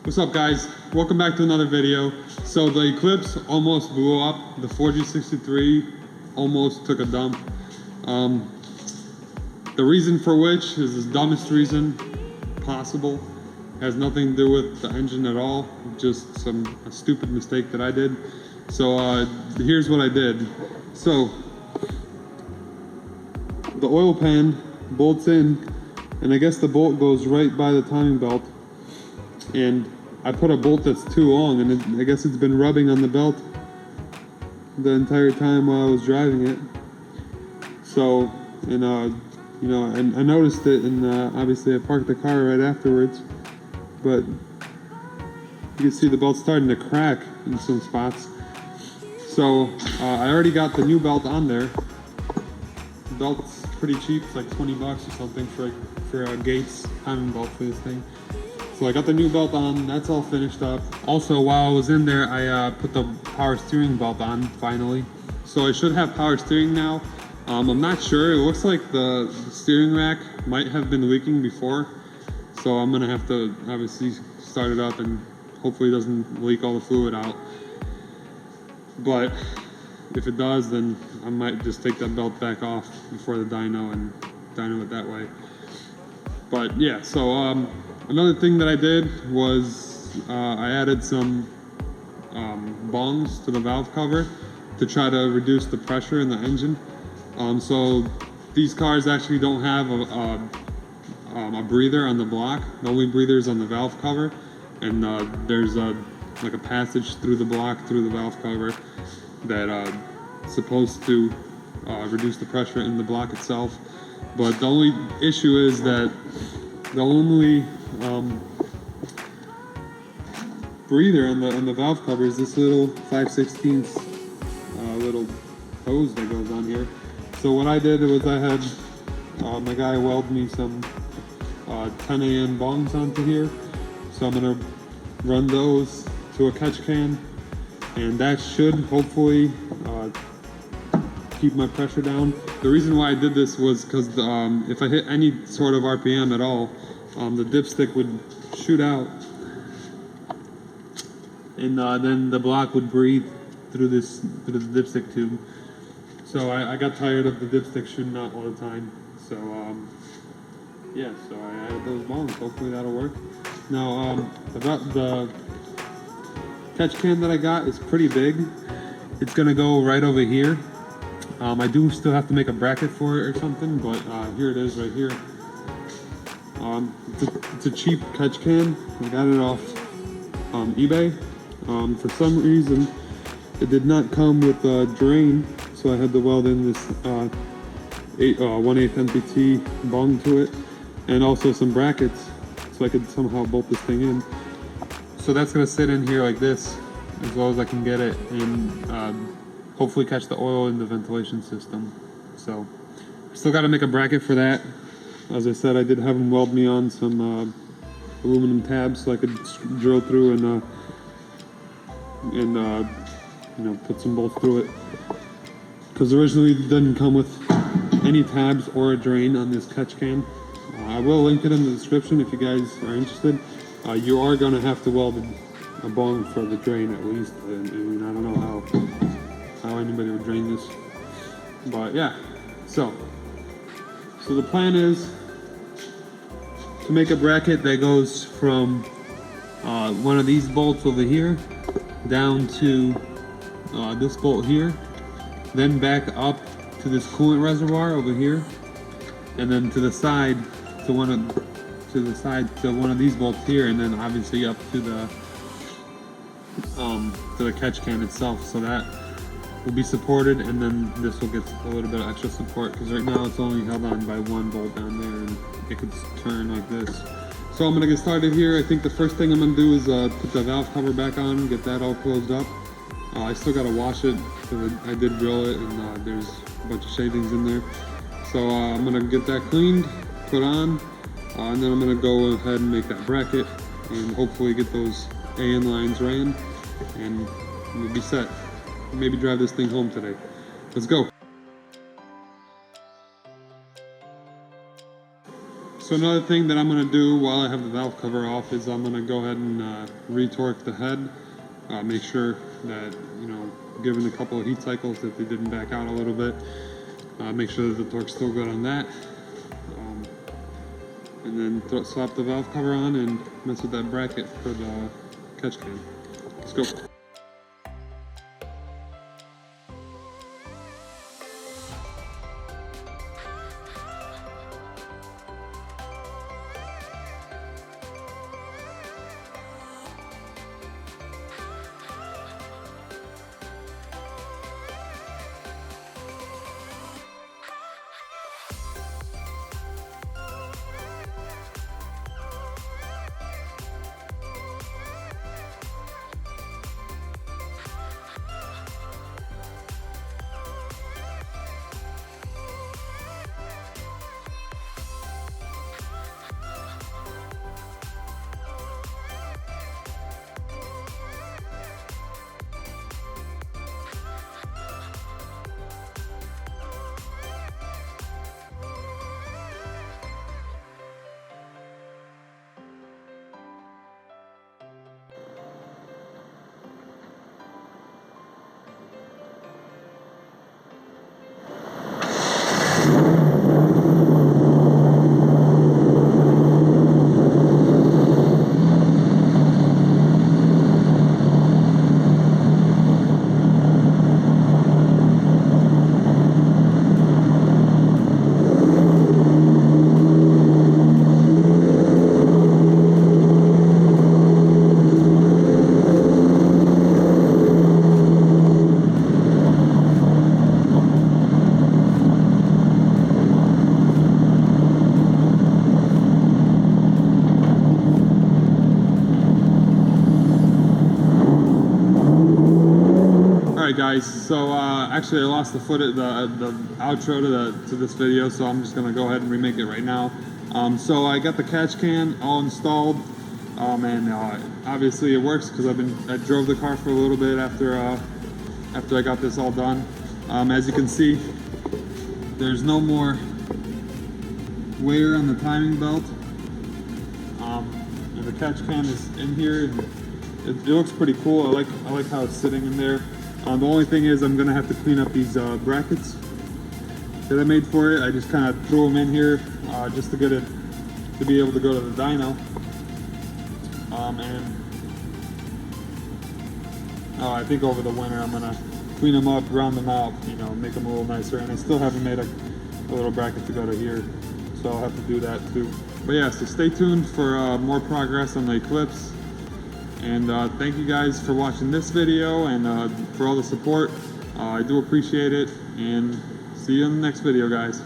What's up, guys? Welcome back to another video. So the Eclipse almost blew up. The 4G63 almost took a dump. The reason for which is the dumbest reason possible. Has nothing to do with the engine at all. Just a stupid mistake that I did. So here's what I did. So the oil pan bolts in, and I guess the bolt goes right by the timing belt. And I put a bolt that's too long, and I guess it's been rubbing on the belt the entire time while I was driving it. So, and I noticed it, and obviously I parked the car right afterwards. But you can see the belt starting to crack in some spots. So I already got the new belt on there. The belt's pretty cheap, it's like 20 bucks or something for a Gates timing belt for this thing. So I got the new belt on, that's all finished up. Also, while I was in there, I put the power steering belt on, finally. So I should have power steering now. I'm not sure, it looks like the steering rack might have been leaking before. So I'm gonna have to obviously start it up and hopefully it doesn't leak all the fluid out. But if it does, then I might just take that belt back off before the dyno and dyno it that way. But yeah, so another thing that I did was I added some bongs to the valve cover to try to reduce the pressure in the engine. So these cars actually don't have a breather on the block. The only breather is on the valve cover, and there's like a passage through the block, through the valve cover, that supposed to reduce the pressure in the block itself. But the only issue is that the only breather on the valve cover is this little 5/16 little hose that goes on here. So what I did was I had my guy weld me some 10 AN bongs onto here. So I'm gonna run those to a catch can, and that should hopefully keep my pressure down. The reason why I did this was because if I hit any sort of RPM at all, the dipstick would shoot out, and then the block would breathe through the dipstick tube. So I got tired of the dipstick shooting out all the time. So yeah, so I added those bongs. Hopefully that'll work. Now the catch can that I got is pretty big. It's gonna go right over here. I do still have to make a bracket for it or something, but here it is right here. It's a cheap catch can. I got it off eBay. For some reason, it did not come with a drain, so I had to weld in this 1/8 MPT bung to it, and also some brackets, so I could somehow bolt this thing in. So that's gonna sit in here like this, as well as I can get it, and hopefully catch the oil in the ventilation system. So still got to make a bracket for that. As I said, I did have them weld me on some aluminum tabs so I could drill through and put some bolts through it. Because originally it didn't come with any tabs or a drain on this catch can. I will link it in the description if you guys are interested. You are going to have to weld a bong for the drain at least. I don't know how anybody would drain this, but yeah. So the plan is to make a bracket that goes from one of these bolts over here down to this bolt here, then back up to this coolant reservoir over here, and then to the side to one of these bolts here, and then obviously up to the catch can itself, so that will be supported, and then this will get a little bit of extra support, because right now it's only held on by one bolt down there, and it could turn like this. So I'm gonna get started here. I think the first thing I'm gonna do is put the valve cover back on, get that all closed up. I still gotta wash it, because I did drill it, and there's a bunch of shavings in there. So I'm gonna get that cleaned, put on, and then I'm gonna go ahead and make that bracket, and hopefully get those AN lines ran, and we'll be set. Maybe drive this thing home today. Let's go. So another thing that I'm going to do while I have the valve cover off is I'm going to go ahead and retorque the head. Make sure that, you know, given a couple of heat cycles that they didn't back out a little bit. Make sure that the torque's still good on that. And then slap the valve cover on and mess with that bracket for the catch can. Let's go. Alright guys, so actually I lost the outro to this video, so I'm just gonna go ahead and remake it right now. So I got the catch can all installed, and obviously it works because I drove the car for a little bit after I got this all done. As you can see, there's no more wear on the timing belt, and the catch can is in here. And it looks pretty cool. I like how it's sitting in there. The only thing is I'm gonna have to clean up these brackets that I made for it. I just kind of threw them in here just to get it to be able to go to the dyno. I think over the winter I'm gonna clean them up, round them out, you know, make them a little nicer. And I still haven't made a little bracket to go to here, so I'll have to do that too. But yeah, so stay tuned for more progress on the Eclipse. And thank you guys for watching this video and for all the support. I do appreciate it, and see you in the next video, guys.